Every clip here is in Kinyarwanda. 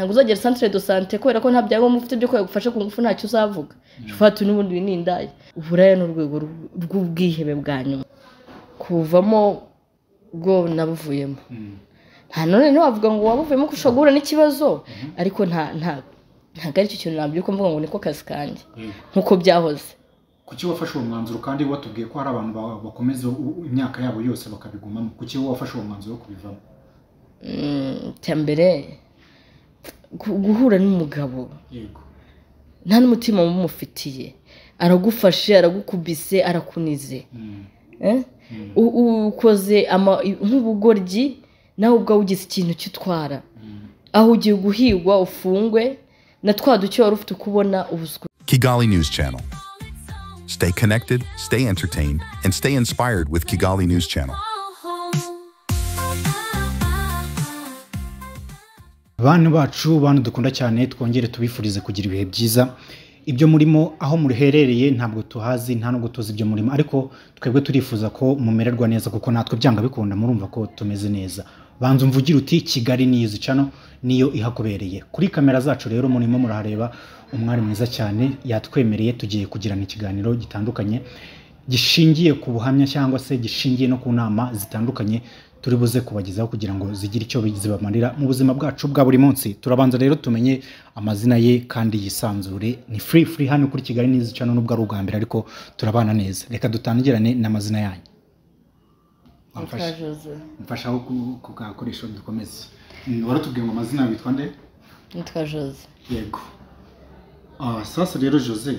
ntabwo uzagera centre de santé kubera ko nta byangombwa ufite byo kwagufasha ku ngufu ntacyo uzavuga ufata n'ubundi winindaye uburaya n'urwego rw'ubwihebe bwa nyuma kuvamo bwo nabuvuyemo nta none wavuga ngo wabuvuyemo ko ushobora guhura n'ikibazo ariko ntabwo ari cyo kintu nabyuko mvuga ngo niko kazi kanjye nkuko byahoze kuki wafashe uwo mwanzuro kandi watubwiye ko hari abantu bakomeza imyaka yabo yose bakabigumamo kuki wafashe uwo mwanzuro wo kubivamo cyambere guhura n'umugabo yego nta n'umutima mumufitiye aragufashe aragukubise arakunize ukoze nk'ubugoryi nawe ubwawe ugize ikintu cyitwara aho ugiye guhigwa ufungwe na twa duke wari ufite kubona ubuzwa. Kigali News Channel. Stay connected, stay entertained, and stay inspired with Kigali News Channel. Bantu bacu bantu dukunda cyane twongere tubifurize kugira ibihe byiza ibyo murimo aho muherereye ntabwo tuhazi nta no gutoza ibyo murimo ariko twebwe turifuza ko mumererwa neza kuko natwe byanga bikunda murumva ko tumeze neza banzu mvugira uti Kigali News Channel niyo ihakubereye kuri kamera zacu rero murimo murahareba umwari mwiza cyane yatwemereye tugiye kugirana ikiganiro gitandukanye gishingiye ku buhamya cyangwa se gishingiye no ku nama zitandukanye turi buze kubagezaho kugira ngo zigire icyo bizibamarira mu buzima bwacu bwa buri munsi. Turabanza rero tumenye amazina ye kandi yisanzure ni free hano kuri Kigali News Channel nubwo ari ubwa mbere ariko turabana neza. Reka dutangirane n'amazina yanyu. Mfasha aho kugakoresha dukomeze. Waratubwiye ngo amazina bitwa nde? Nitwa Jose. Yego. Sasa rero Jose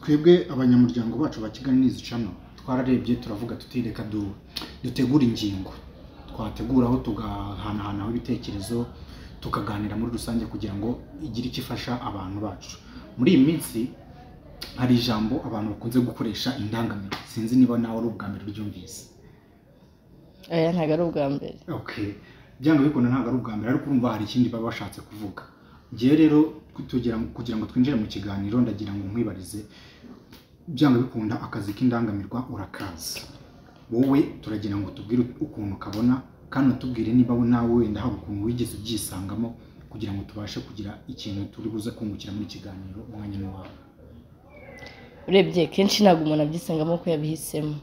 twebwe abanyamuryango bacu ba Kigali News Channel twararebye turavuga tuti reka dutegura ingingo twateguraho tugahanahanaho ibitekerezo tukaganira muri rusange kugira ngo igire ikifasha abantu bacu. Muri iyi minsi hari ijambo abantu bakunze gukoresha indangamiro sinzi niba nawe ari ubwa mbere uryumvise. Ntago ari ubwa mbere. Okay, byanga bikunda ntago ari ubwa mbere ariko urumva hari ikindi baba bashatse kuvuga. Ngiye rero kugira ngo twinjire mu kiganiro ndagira ngo nkwibarize byanga bikunda akazi k'indangamirwa urakaza wowe turagira ngo tubwire ukuntu kabona kandi tubwire niba nawe wenda hari ukuntu wigeze ubyisangamo kugira ngo tubashe kugira ikintu turi buze kungukira muri kiganiro umwanya n'wawe. Urebye kenshi ntabwo umuntu abyisangamo ko yabihisemo.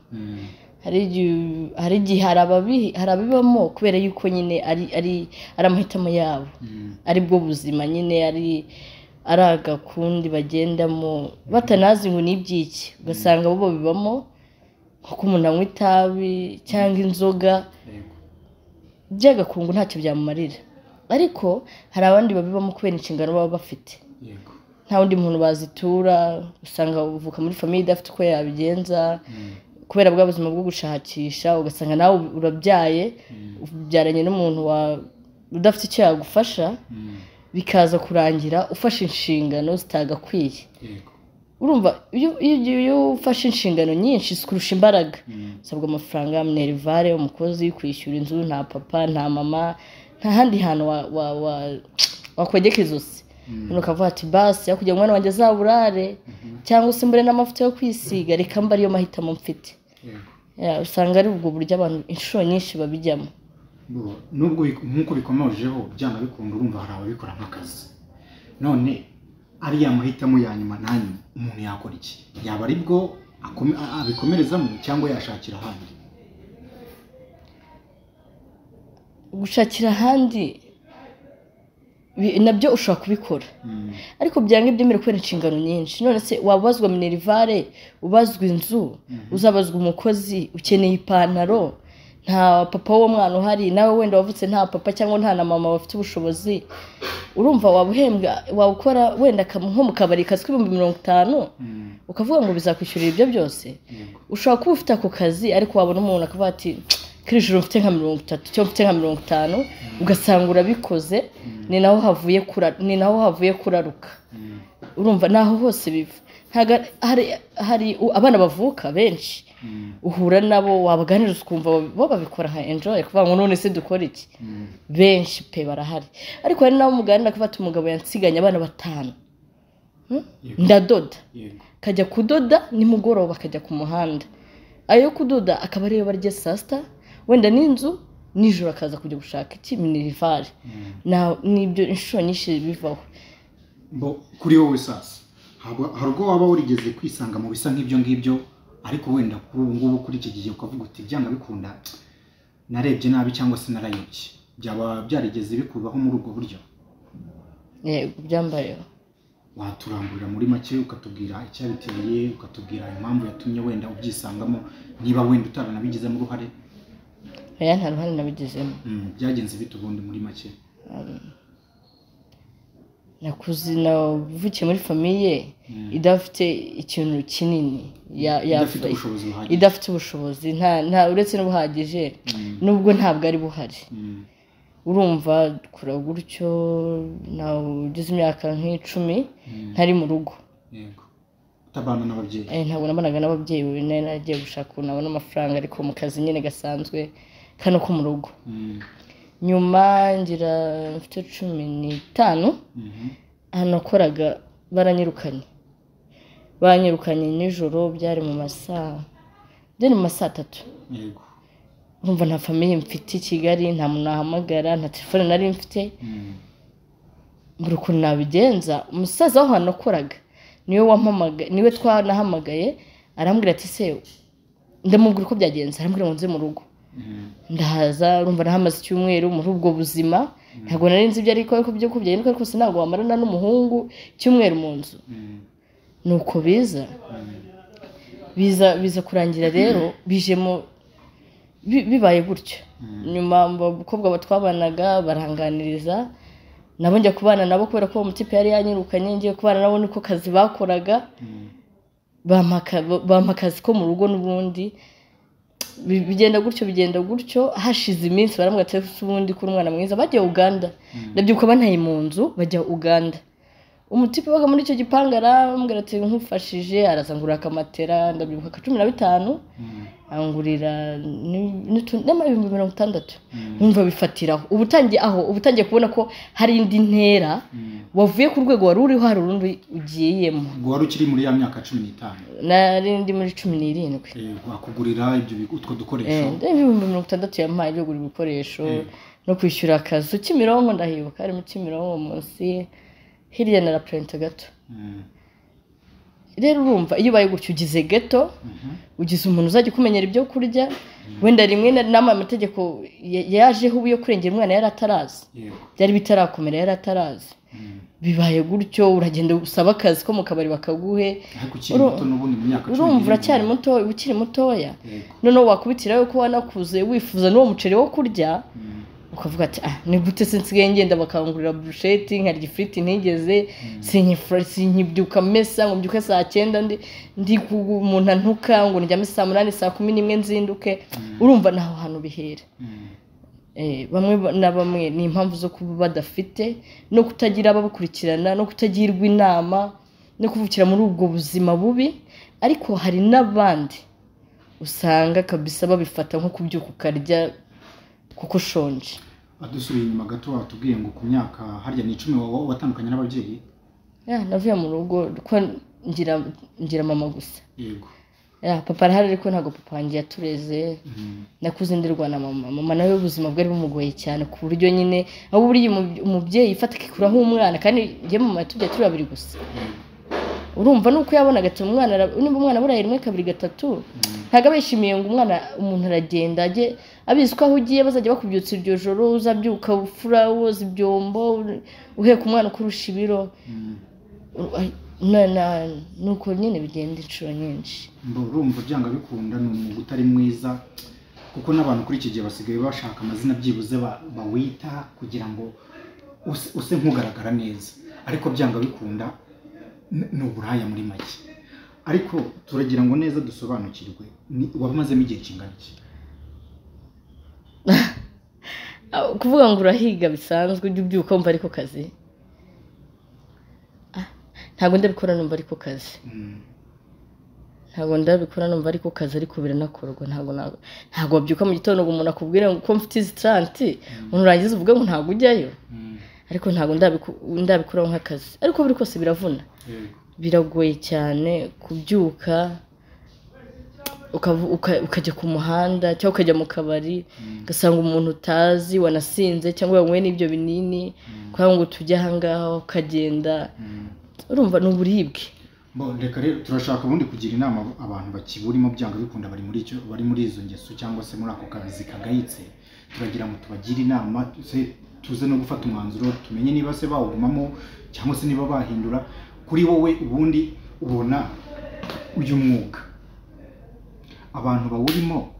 hari igihe harabibamo kubera yuko nyine ari amahitamo yabo ari bwo buzima nyine ari agakundi bagendamo batanazi ngo nibyiki ugasanga bo bibamo nko umuntu anywa itabi cyangwa inzoga by'agakungu ntacyo byamumarira ariko hari abandi babibamo kubera inshingano baba bafite nta wundi muntu bazitura usanga uvuka muri famille idafite uko yabigenza kubera bwa buzima bwo gushakisha ugasanga nawe urabyaye ubyaranye n'umuntu udafite icyo yagufasha bikaza kurangira ufashe inshingano zitagakwiye. Urumva iyo ufashe inshingano nyinshi zikurusha imbaraga usabwa amafaranga minerivare umukozi kwishyura inzu nta papa nta mama nta handi hantu wakwegeka izosi ukavuga ati basi kugira ngo umwana wanjye azaburare cyangwa se mbure n'amavuta yo kwisiga reka mba ariyo mahitamo mfite. Usanga ari ubwo buryo abantu inshuro nyinshi babijyamo nubwo nkuko bikomejeho byanga bikunda urumva hari ababikora nk'akazi none ari ya mahitamo ya nyuma nanyu umuntu yakora iki yaba ari bwo abikomerezamo cyangwa yashakira ahandi? Gushakira ahandi nabyo ushobora kubikora ariko byanga ibyemera kubera inshingano nyinshi none se wabazwa minerivare ubazwa inzu uzabazwa umukozi ukeneye ipantaro nta papa w'umwana uhari nawe wenda wavutse nta papa cyangwa nta na mama bafite ubushobozi urumva wabuhembwa wabukora wenda nko mu kabari kazi $50,000 ukavuga ngo bizakwishyurira ibyo byose ushobora kuba ufite ako kazi ariko wabona umuntu akavuga ati kirijoro mfite nka 30 cyo mfite nka 50 ugasanga urabikoze ni naho havuye kuraruka urumva naho hose biva hari abana bavuka benshi uhura nabo wabaganiriza ukumva bo babikora nka enjoy kuvuga ngo none se dukora iki benshi pe barahari ariko hari naho muganira akafata umugabo yansiganya abana 5 ndadoda kajya kudoda nimugoroba akajya ku muhanda ayo kudoda akaba ariyo barye sasta wenda n'inzu nijoro akaza kujya gushaka iki minerivare nibyo inshuro nyinshi bivaho kuri wowe sasa hari ubwo waba warigeze kwisanga mu bisa nk'ibyo ngibyo ariko wenda kuri ubu ngubu kuri iki gihe ukavuga uti byanga bikunda narebye nabi cyangwa se narayobye byaba byarigeze bikurwaho muri ubwo buryo yego byambayeho waturamburira muri make ukatubwira icyabiteye ukatubwira impamvu yatumye wenda ubyisangamo niba wenda utaranabigizemo uruhare nta ruhare nabigizemo byagenze bite ubundi muri make navukiye muri famiye idafite ikintu kinini idafite ubushobozi nta uretse n'ubuhagije nubwo ntabwo ari buhari urumva kura gutyo nawe ugeze imyaka nk'icumi ntari mu rugo utabana n'ababyeyi ntabwo nabanaga n'ababyeyi nari nagiye gushaka ukuntu nabona amafaranga ariko mu kazi nyine gasanzwe kano ko mu rugo nyuma ngira mfite 15 ahantu nakoraga baranyirukanye nijoro byari mu masaa 3 urumva nta famiye mfite i Kigali nta muntu nahamagara nta telefone nari mfite mbura ukuntu nabigenza umusaza w'aho hantu nakoraga niwe twanahamagaye arambwira ati se ndamubwira uko byagenze arambwira ngo nze mu rugo ndahaza urumva nahamaze icyumweru muri ubwo buzima ntabwo nari nzi ibyo ariko byo kubyaye niko rwose ntabwo wamarana n'umuhungu icyumweru mu nzu nuko biza kurangira rero bijemo bibaye gutyo nyuma abakobwa twabanaga baranganiriza nabo njya kubana nabo kubera ko umutipe yari yanyirukanye ngiye kubana nabo niko kazi bakoraga bampa akazi ko mu rugo n'ubundi bigenda gutyo hashize iminsi barambwira ati ubundi kuri umwana mwiza bagiye Uganda ndabyuka bantaye mu nzu bajya Uganda umutipe waga muri icyo gipangara arambwira ati nkufashije arazangurira akamatera ndabyuka 15 angurira n'amabihumbi 60 numva bifatiraho ubutangiye kubona ko hari indi ntera wavuye ku rwego wari uriho hari urundi ugiyemo wari ukiri muri ya myaka 15 nari ndi muri 17 wakugurira ibyo utwo dukoresho ibihumbi 60 yampaye byo gura ibikoresho no kwishyura akazi Kimironko ndahibuka ari mu Kimironko munsi hirya na la Plente gato rero urumva iyo baye gutyo ugize geto ugize umuntu uzajya kumenyera ibyo kurya wenda rimwe n'amategeko yajeho ubuyo kurengera umwana yari atarazi byari bitarakomera yari atarazi bibaye gutyo uragenda usaba akazi ko mu kabari bakaguhe urumva uracyari muto ukiri mutoya noneho wakubitirayo ko wanakuze wifuza n'uwo muceri wo kurya ukavuga ati ni gute sinsigaye ngenda bakangurira brusheti nkarya ifiriti ntigeze sinyibyuka mesa ngo mbyuke saa 9 ndi umuntu antuka ngo njyame saa 8 saa 11 nzinduke urumva naho hantu bihera bamwe ni impamvu zo kuba badafite no kutagira ababukurikirana no kutagirwa inama no kuvukira muri ubwo buzima bubi ariko hari n'abandi usanga kabisa babifata nko kubyuka ukarya kuko shonje adusubiye inyuma gato watubwiye ngo ku myaka harya ni 10 watandukanye n'ababyeyi navuye mu rugo ko ngira mama gusa yego papa arahari ariko ntago papa wanjye yatureze nakuze ndirwa na mama nawe ubuzima bwari bumugoye cyane ku buryo nyine aho buri umubyeyi ifata kikuraho umwana kandi ngiye mama yatubye turi babiri gusa urumva nuko yabonaga ati umwana buraye 1 2 3 ntago abishimiye ngo umuntu aragenda ajye abizi ko aho ugiye bazajya bakubyutsa iryo joro uzabyuka ufura woza ibyombo uheka umwana kurusha ibiro nuko nyine bigenda inshuro nyinshi urumva byanga bikunda ni umwuga utari mwiza kuko n'abantu kuri iki gihe basigaye bashaka amazina byibuze bawita kugira ngo use nk'ugaragara neza ariko byanga bikunda ni uburaya muri make ariko turagira ngo neza dusobanukirwe wabamazemo igihe kingana iki kuvuga ngo urahiga bisanzwe ujye ubyuka wumva ariko kazi ntabwo ndabikora numva ariko kazi ariko biranakorwa ntabwo wabyuka mu gitondo ngo umuntu akubwire ngo uko mfite izi 30 umuntu urangiza uvuga ngo ntabwo ujyayo ariko ntabwo ndabikoraho nk'akazi ariko buri kose biravuna biragoye cyane kubyuka ukajya ku muhanda cyangwa ukajya mu kabari ugasanga umuntu utazi wanasinze cyangwa wanyweye n'ibyo binini kugira ngo tujye ahangaha ukagenda urumva ni uburibwe. Reka rero turashaka ubundi kugira inama abantu bakiburimo byanga bikunda bari muri izo ngeso cyangwa se muri ako kazi kagayitse, turagira ngo tubagire inama tuze no gufata umwanzuro tumenye niba se bawugumamo cyangwa se niba bahindura. Kuri wowe ubundi ubona uyu mwuga abantu bawurimo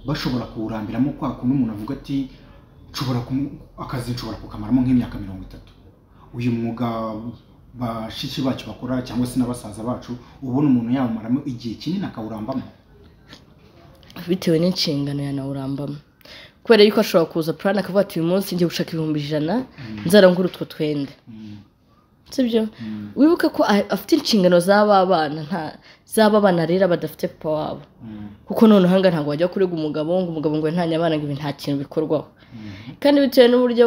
bashobora kuwurambiramo kwa kuntu umuntu avuga ati akazi nshobora kukamaramo nk'imyaka 30? Uyu mwuga bashiki bacu bakora cyangwa se n'abasaza bacu ubona umuntu yawumaramo igihe kinini akawurambamo? Bitewe n'inshingano yanawurambamo, kubera yuko ashobora kuza plan akavuga ati uyu munsi ngiye gushaka 100 nzarangura utwo twenda, sibyo? Wibuke ko afite inshingano z'aba bana rero badafite papa wabo, kuko none hanga ntago wajya kurega umugabo ngo ntanya abana ngo nta kintu bikorwaho. Kandi bitewe n'uburyo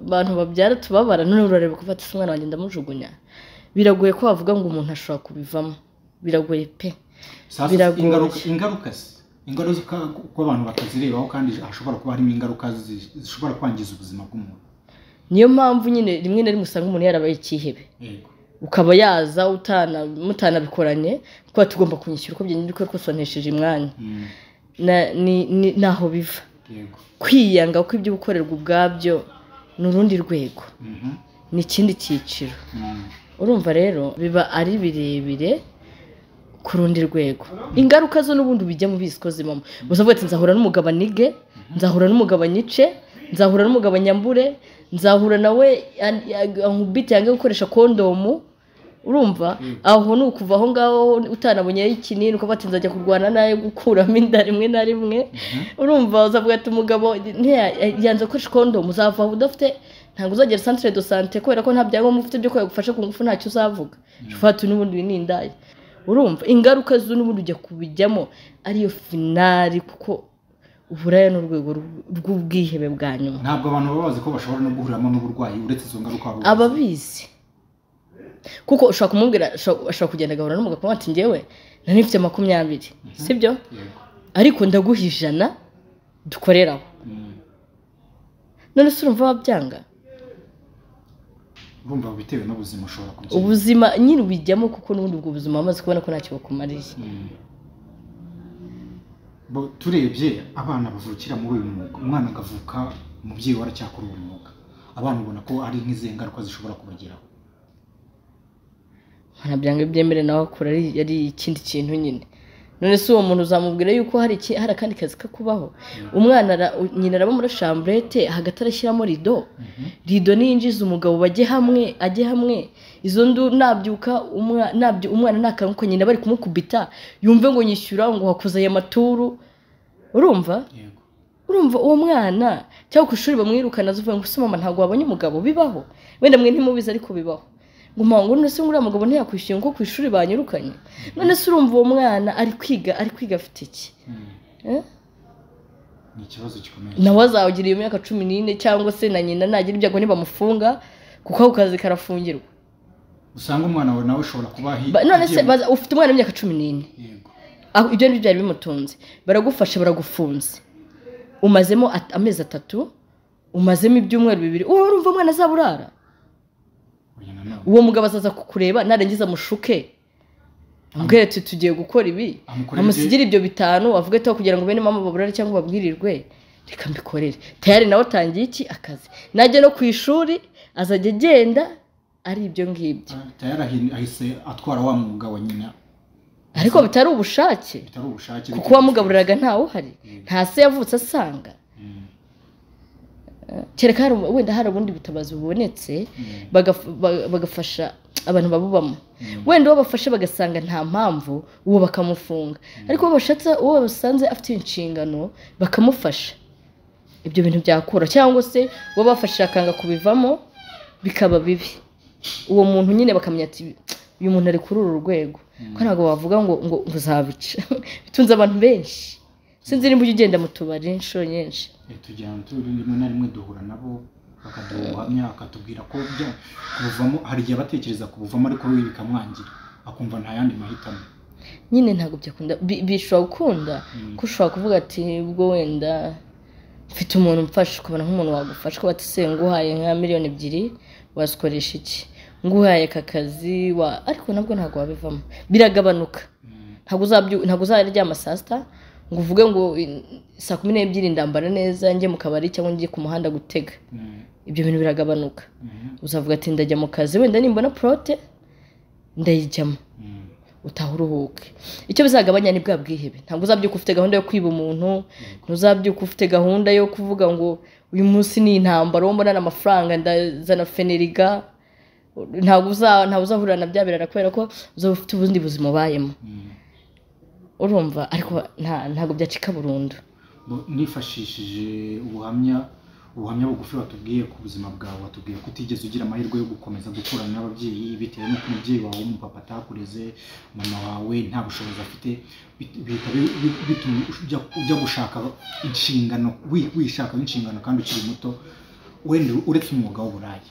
abantu babyara tubabara, none urareba ko ufata umwana wanjye ndamujugunya, biragoye ko bavuga ngo umuntu ashobora kubivamo, biragoye pe. Ingaruka ko abantu batazirebaho kandi hashobora kuba harimo ingaruka zishobora kwangiza ubuzima bw'umuntu. Niyo mpamvu nyine rimwe na rimwe usanga umuntu yarabaye ikihebe, ukaba yaza mutanabikoranye kuko tugomba kunyishyura uko byenda ko sonesheje imwanya naho biva. Kwiyanga ko ibyo gukorerwa ubwabyo n'urundi rwego, ni ikindi cyiciro. Urumva rero biba ari birebire ku rundi rwego. Ingaruka zo n'ubundi bijya mu bisiko zimamo, uzavuga ati nzahura n'umugabo nige, nzahura n'umugabo nyice, nzahura n'umugabo nyambure, nzahura nawe nkubite yange gukoresha kondomu. Urumva aho ni ukuva aho ngaho utanabonye ikinini uko bati nzajya kurwana naye gukuramo inda rimwe na rimwe. Urumva uzavuga ati umugabo yanze gukoresha kondomu, uzava udafite, ntabwo uzagera centre de santé kubera ko nta byangombwa mufite byo kwagufasha ku ngufu, ntacyo uzavuga. Ufata n'ubundi binindaye. Urumva ingaruka zo n'ubundi ujya kubijyamo ariyo finali, kuko uburaya n'urwego rw'ubwihebe bwa nyuma. Ntabwo abantu babazi ko bashobora no guhuriramo n'uburwayi uretse izo ngaruka ababizi, kuko ushaka kumubwira ashaka kugenda agahura n'umugabo ati ngewe nifite 20, sibyo? Ariko ndaguha 100 dukoreraho. None se urumva wabyanga? Urumva bitewe n'ubuzima ushobora kugira ubuzima nyine ubijyamo, kuko n'ubundi ubwo buzima amaze kubona ko ntacyo bakumariye. Turebye abana bavukira muri uyu mwuga, umwana agavuka umubyeyi waracyakora uwo mwuga, abana ubona ko ari nk'izihe ngaruka zishobora kubageraho? Ntabyanga byemere nawe akora ari ikindi kintu nyine. None se uwo muntu uzamubwira yuko hari akandi kazi kakubaho? Umwana nyine araba muri chambrette hagati arashyiramo rido, rido ninjiza umugabo bajye hamwe, izo ndu nabyuka umwana nakanguko nyine bari kumukubita yumve ngo nyishyura ngo hakuza ya maturu. Urumva uwo mwana cyangwa ku ishuri bamwirukana azuvuga ngo se mama ntago wabonye umugabo. Bibaho wenda mwe ntimubizi ariko bibaho. Ngo none se ngura umugabo ntiyakwishyuye ngo ku ishuri banyirukanye. None se urumva uwo mwana ari kwiga afite iki? Ni ikibazo gikomeye. Nawe azawugira iyo myaka 14 cyangwa se na nyina nagira ibyago nibamufunga kuko ako kazi karafungirwa. Usanga umwana wawe nawe ushobora kuba none se ufite umwana w'imyaka 14, aho ibyo byari bimutunze, baragufasha baragufunze, umazemo amezi 3, umazemo ibyumweru 2, urumva umwana azaburara? Uwo mugabo azaza kukureba narangiza mushuke ambwire ati tugiye gukora ibi, amusigira ibyo 5 avuga ati kugira ngo bene mama baburare cyangwa babwirirwe reka mbikorere. Tayari nawe tangiye iki akazi, najye no ku ishuri azajya agenda ari ibyo ngibyo. Tayari ahise atwara wa mwuga wa nyina, ariko bitari ubushake, kuko wamugaburiraga ntawe uhari, nta se yavutse asanga. Kereka wenda hari ubundi butabazi bubonetse bagafasha abantu babubamo, wenda babafashe bagasanga nta mpamvu uwo bakamufunga, ariko bashatse uwo basanze afite inshingano bakamufasha, ibyo bintu byakura. Cyangwa se uwo bafashe akanga kubivamo bikaba bibi, uwo muntu nyine bakamenya ati uyu muntu ari kuri uru rwego, ko ntago bavuga ngo uzabica. Bitunze abantu benshi, sinzi nimba ugenda mu tubari inshuro nyinshi. Tujyana rimwe na rimwe duhura nabo bakaduhamya akatubwira ko kubuvamo hari igihe batekereza kubuvamo ariko we bikamwangira akumva nta yandi mahitamo. nyine ntabwo byakunda bishobora gukunda ko ushobora kuvuga ati ubwo wenda mfite umuntu mfasha ukabona nk'umuntu wagufasha ko bati se nguhaye nka 2,000,000 wazikoresha iki nguhaye aka kazi ariko nabwo ntabwo wabivamo biragabanuka ntabwo uzaryama saa sita ngo uvuge ngo saa 12 ndambara neza njye mu kabari cyangwa njye ku muhanda gutega ibyo bintu biragabanuka uzavuga ati ndajya mu kazi wenda nimbona prote ndayijyamo utahuruhuke icyo bizagabanya ni bwa bwihebe ntabwo uzabyuka ufite gahunda yo kwiba umuntu ntuzabyuka ufite gahunda yo kuvuga ngo uyu munsi ni intambara wo mbona amafaranga ndazana feneriga ntabwo uzahurira na byabirara kubera ko uzaba ufite ubundi buzima ubayemo urumva ariko ntabwo byacika burundu nifashishije ubuhamya bugufi watubwiye ku buzima bwawe watubwiye ko utigeze ugira amahirwe yo gukomeza gukurana n'ababyeyi bitewe n'uko umubyeyi wawe w'umupapa atakureze mama wawe nta bushobozi afite bituma ujya gushaka inshingano wishaka inshingano kandi ukiri muto wenda uretse umwuga w'uburayi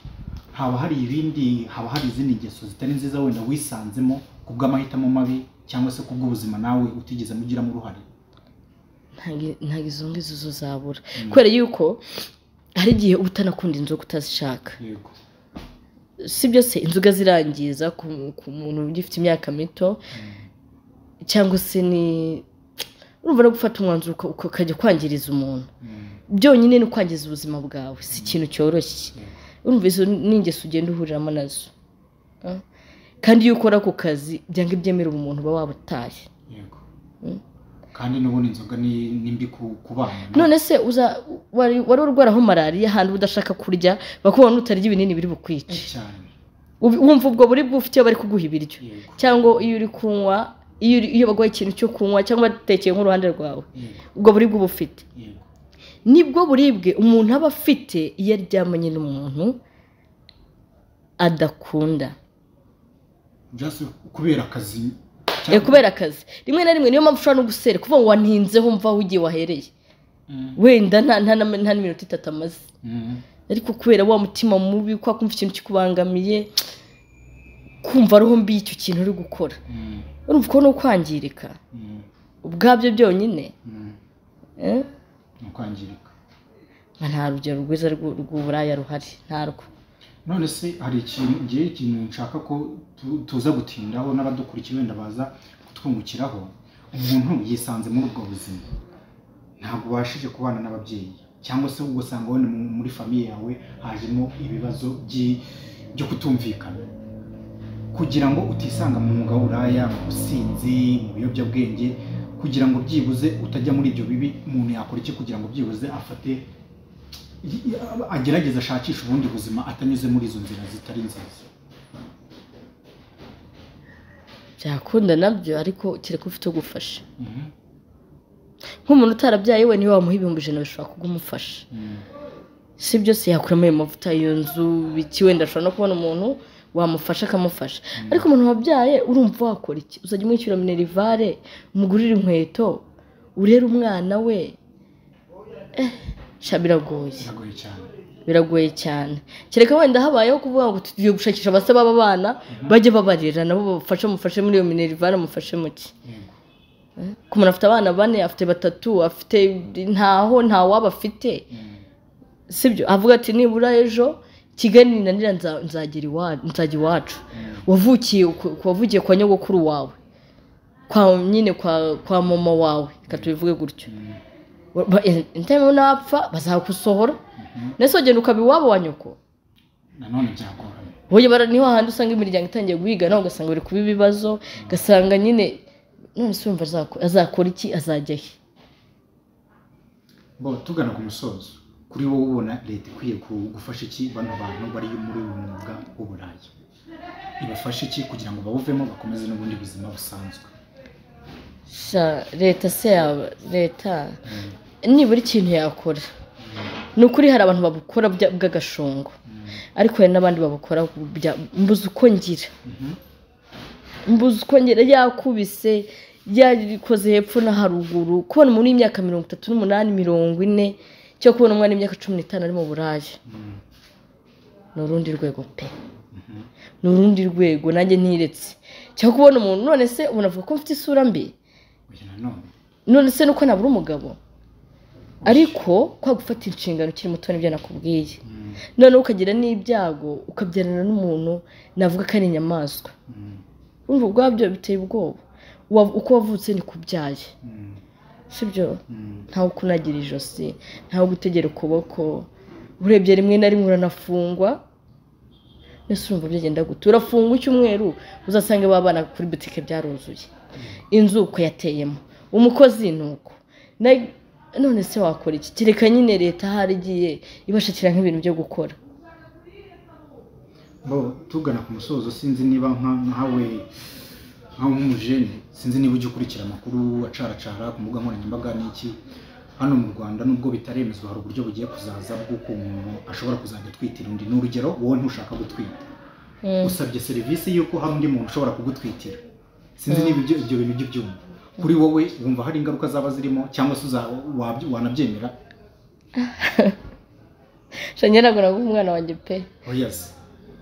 haba hari izindi ngeso zitari nziza wenda wisanzemo ku bw'amahitamo mabi cyangwa se ku bw'ubuzima nawe utigeze mugiramo uruhare ntabwo izo ngizo zo zabura kubera yuko hari igihe utanakunda inzoga utazishaka si byose inzoga zirangiza ku muntu ugifite imyaka mito cyangwa se ni urumva no gufata umwanzuro ukajya kwangiriza umuntu byonyine no kwangiza ubuzima bwawe si ikintu cyoroshye urumva izo ni ingeso ugenda uhuriramo nazo kandi iyo ukora ku kazi byanga ibyemera umuntu uba wabutaye kandi n'ubundi inzoga ni mbi ku bana none se wari urwaraho malariya ahantu udashaka kurya bakubona utarya ibinini biri bukwice wumva ubwo buri bufite iyo bari kuguha ibiryo cyangwa iyo uri kunywa iyo baguha ikintu cyo kunywa cyangwa batekeye nk'uruhande rwawe ubwo buri bufite nibwo buribwe umuntu aba afite iyo aryamanye n'umuntu adakunda kubera akazi rimwe na rimwe niyo mpamvu ushobora no gusera kuvuga ngo wantinzeho mva aho ugiye wahereye wenda nta n'iminota 3 amaze ariko kubera wa mutima mubi kwa kumva ikintu kikubangamiye kumva roho mbi icyo kintu uri gukora urumva ko no kwangirika ubwabyo byonyine no kwangirika nta rugero rwiza rw'uburaya ruhari ntarwo none se hari ikintu nshaka ko tuza gutindaho n'abadukurikiye wenda baza kutwungukiraho umuntu yisanze muri ubwo buzima ntabwo ubashije kubana n'ababyeyi cyangwa se ugasanga wenda muri famiye yawe hajemo ibibazo byo kutumvikana kugira ngo utisanga mu mwuga w'uburaya mu businzi mu biyobyabwenge kugira ngo byibuze utajya muri ibyo bibi umuntu yakora iki kugira ngo byibuze afate agerageza ashakisha ubundi buzima atanyuze muri izo nzira zitari nziza byakunda nabyo ariko kereka ufite ugufasha nk'umuntu utarabyaye we niwe wamuha 1,000 bishobora kugumufasha si byose yakuramo ayo mavuta iyo nzu biki wenda ashobora no kubona umuntu wamufasha akamufasha ariko umuntu wabyaye urumva wakora iki uzajya umwishyura minerivare umugurira inkweto urera umwana we biragoye cyane kereka wenda habayeho kuvuga ngo tugiye gushakisha abase baba bana bajye babarira nabo mufashe muri iyo minerivare mufashe muki ku muntu afite abana 4 afite 3 afite nta waba afite sibyo avuga ati nibura ejo Kigali ninanira nzajya iwacu wavukiye kwa nyogokuru wawe kwa mama wawe katubivuge gutyo inteme napfa bazakusohora nese ugenda ukaba iwabo wa nyoko nanone byagoranye hoye niho handi usanga imiryango itangiye guhiga naho ugasanga bari kuba ibibazo gasanga nyine none se umva azakora iki azajya he tugana ku musozo kuri wowe ubona leta ikwiye gufasha iki bano bantu bari muri uyu mwuga w'uburayi ibafasha iki kugira ngo bawuvemo bakomeze n'ubundi buzima busanzwe leta nibura ikintu yakora ni ukuri hari abantu babukora bw'agashongo ariko hari n'abandi babukora mbuze uko ngira yakubise yarikoze hepfo na haruguru kubona umuntu w'imyaka 38 40 cyo kubona umwana w'imyaka 15 ari mu burayi ni urundi rwego pe ni urundi rwego nanjye ntiretse cyangwa kubona umuntu none se umuntu avuga ko mfite isura mbi none se nuko nabura umugabo ariko kwa gufata inshingano ukiri muto nibyo nakubwiye none ukagira n'ibyago ukabyarana n'umuntu navuga ko ari inyamaswa urumva ubwabyo biteye ubwoba uko wavutse ni kubyaye sibyo ntawe kunagira ijosi ntawe gutegera ukuboko urebye rimwe na rimwe uranafungwa nese urumva byagenda gute urafungwa icyumweru uzasanga babana kuri butike byaruzuye inzu uko yateyemo umukozi nuko none se wakora iki kereka nyine leta hari igiye ibashakira nk'ibintu byo gukora tugana ku musozo sinzi niba nkawe nk'umujene sinzi niba ujya ukurikira amakuru acaracara ku mbuga nkoranyambaga n'iki hano mu Rwanda nubwo bitaremezwa hari uburyo bugiye kuzaza bw'uko umuntu ashobora kuzajya atwitira undi n'urugero wowe ntushaka gutwita usabye serivisi y'uko hari undi muntu ushobora kugutwitira sinzi niba ibyo bintu by'ibyuma kuri wowe wumva hari ingaruka zaba zirimo cyangwa se wanabyemera shanyarago naguha umwana wanjye pe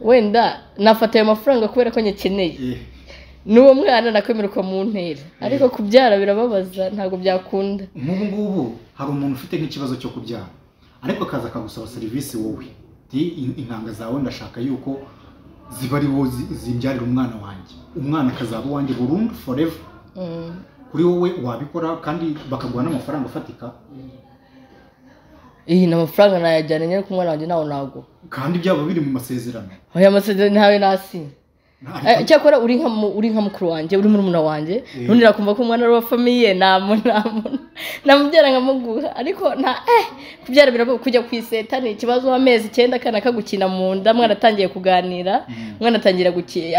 wenda nafata ayo mafaranga kubera ko nyakeneye n'uwo mwana nakwemerwa mu ntera ariko kubyara birababaza ntabwo byakunda nk'ubu ngubu hari umuntu ufite nk'ikibazo cyo kubyara ariko akaza akagusaba serivisi wowe intanga zawe ndashaka yuko ziba ari wowe zimbyarira umwana wanjye umwana akazaba uwanjye burundu forever kuri wowe wabikora kandi bakaguha n'amafaranga afatika iyi n'amafaranga nayajyana nyine ku mwana wanjye nawe nago kandi byaba biri mu masezerano aya masezerano ntawe nasinye cyakora uri nka mukuru wanjye uri murumuna wanjye nundi nakumva ko umwana wa famiye namubyara nkamuguha ariko kubyara birabo kujya kwiseta ni ikibazo amezi 9 kana kagukina mu nda mwana atangiye kuganira mwana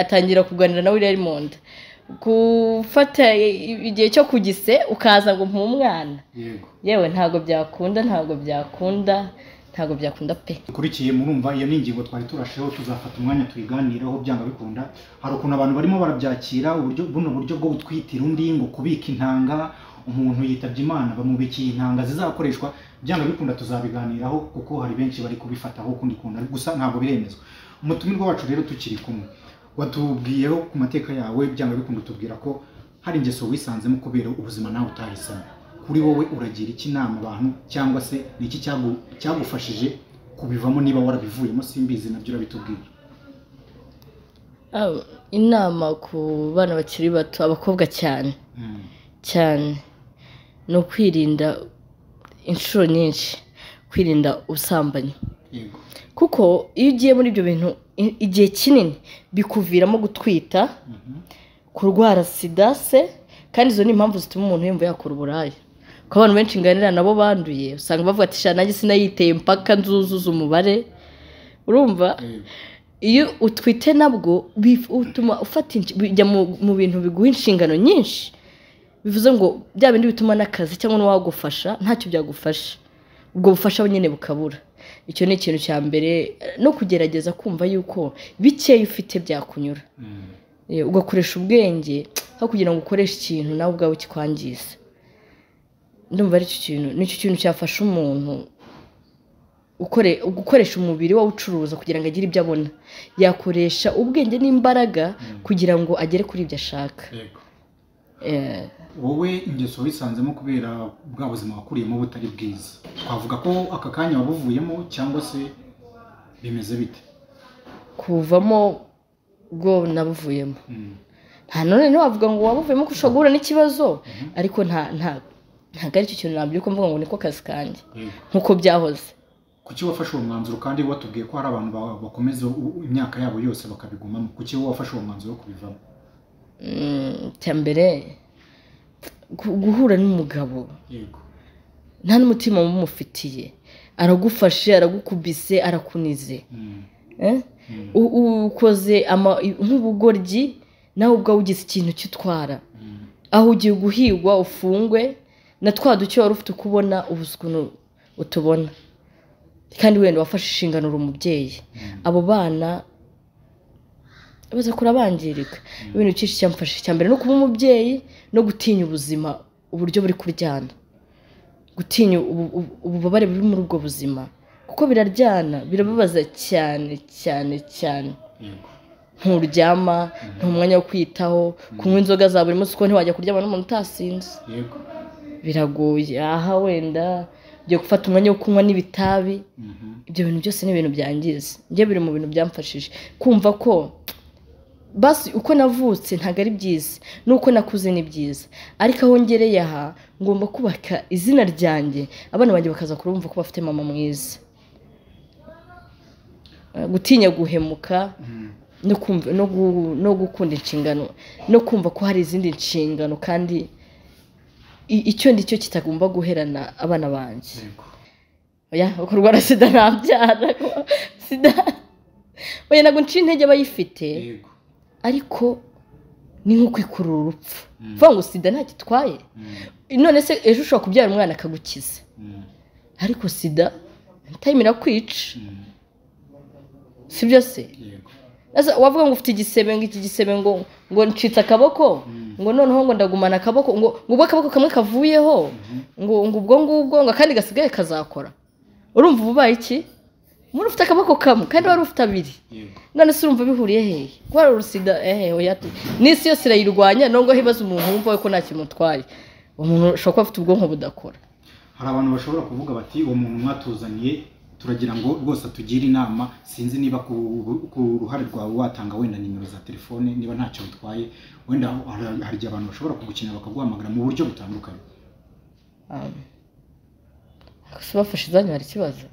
atangira kuganira nawe iri mu nda gufata igihe cyo kugise ukaza ngo mpu umwana yewe ntago byakunda pe kurikiye murumva iyo ningingo twari turasheho tuzafata umwanya tuyiganireho byanga bikunda hari ukuntu abantu barimo barabyakira buno buryo bwo gutwitira undi ngo kubika intanga umuntu yitabye Imana bamubikiye intanga zizakoreshwa byanga bikunda tuzabiganiraho kuko hari benshi bari kubifataho kundi kunda gusa ntabwo biremezwa umutumirwa wacu rero tukiri kumwe watubwiyeho ku mateka yawe byanga bikunda tubwira ko hari ingeso wisanzemo kubera ubuzima nawe utahisemo kuri wowe uragira iki nama abantu cyangwa se niki cyagufashije kubivamo niba warabivuyemo simbizi nabyo urabitubwira inama ku bana bakiri bato abakobwa cyane no kwirinda inshuro nyinshi kwirinda ubusambanyi kuko iyo ugiye muri ibyo bintu igihe kinini bikuviramo gutwita kurwara sida se kandi izo ni impamvu zituma umuntu yumva yakora uburaya ko abantu benshi nganira nabo banduye usanga bavuga ati shana nanjye sinayiteye mpaka nzuzuza umubare urumva iyo utwite nabwo utuma ufata bijya mu bintu biguha inshingano nyinshi bivuze ngo bya bindi bituma n'akazi cyangwa n'uwagufasha ntacyo byagufasha ubwo bufasha nyine bukabura icyo ni ikintu cya mbere no kugerageza kumva yuko bikeya ufite byakunyura ugakoresha ubwenge aho kugira ngo ukoreshe ikintu nawe ubwawe kikwangiza ndumva ari nicyo kintu cyafasha umuntu gukoresha umubiri we ucuruza kugira ngo agire ibyo abona yakoresha ubwenge n'imbaraga kugira ngo agere kuri ibyo ashaka wowe ingeso wisanzemo kubera bwa buzima wakuriyemo butari bwiza twavuga ko aka kanya wabuvuyemo cyangwa se bimeze bite kuvamo bwo nabuvuyemo nta none wavuga ngo wabuvuyemo ko ushobora guhura n'ikibazo ariko ntabwo ari cyo kintu nabyo ko mvuga ngo niko kazi kanjye nkuko byahoze kuki wafashe uwo mwanzuro kandi watubwiye ko hari abantu bakomeza imyaka yabo yose bakabigumamo kuki wafashe uwo mwanzuro wo kubivamo cyambere guhura n'umugabo nta n'umutima mumufitiye aragufashe aragukubise arakunize ukoze nk'ubugoryi nawe ubwawe ugize ikintu cy'utwara aho ugiye guhigwa ufungwe na twa duke wari ufite ukubona ubukuntu utubona kandi wenda wafashe inshingano uri umubyeyi abo bana baza kurabangirika ibintu cyinshi cyamfashe cyambere no kuba umubyeyi no gutinya ubuzima uburyo buri kuryana gutinya ububabare buri muri ubwo buzima kuko biraryana birababaza cyane nturyama ntumwanya wo kwitaho kunywa inzoga za buri munsi ko ntiwajya kuryama n'umuntu utasinze biragoye aha wenda byo gufata umwanya wo kunywa n'ibitabi ibyo bintu byose ni ibintu byangiza njye biri mu bintu byamfashije kumva ko basi uko navutse ntago ari byiza nuko nakuze ni byiza ariko aho ngereye aha ngomba kubaka izina ryanjye abana banjye bakaza kurumva ko bafite mama mwiza gutinya guhemuka no gukunda inshingano no kumva ko hari izindi nshingano kandi icyo ndicyo kitagomba guherana abana banjye kurwara sida ntabyara sida oya ntabwo nci intege abayifite ariko ni nko kwikurura urupfu vuga ngo sida nta gitwaye none se ejo ushobora kubyara umwana akagukiza ariko sida ntayimira kwica sibyo se wavuga ngo ufite igisebe ngo iki gisebe ngo ncitse akaboko ngo noneho ngo ndagumana akaboko ngo ubwo akaboko kamwe kavuyeho ngo ubwo ngubwo ngo kandi gasigaye kazakora urumva ubaye iki muri ufite akaboko kamwe kandi wari ufite abiri none se urumva bihuriye hehe kwara urusida oyati n'isi yose irayirwanya nubwo hibaza umuntu wumva ko nta kimutwaye umuntu ushobora kuba afite ubwonko budakora hari abantu bashobora kuvuga bati uwo muntu mwatuzaniye turagira ngo rwose atugire inama sinzi niba ku ruhare rwawe watanga wenda nimero za telefone niba ntacyo bitwaye wenda hari igihe abantu bashobora kugukenera bakaguhamagara mu buryo butandukanye bafashe izanyu hari ikibazo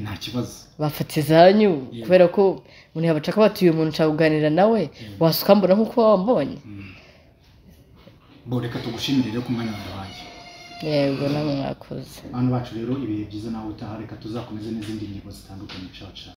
nta kibazo bafata izanyu kubera ko umuntu yabacaka batuye umuntu nshaka kuganira nawe wasuka mbona nk'uko wambonye reka tugushimire rero ku mwanya waduhaye yego namwe mwakoze abantu bacu rero ibihe byiza nawe utaha reka tuzakomeze n'izindi ngingo zitandukanye caca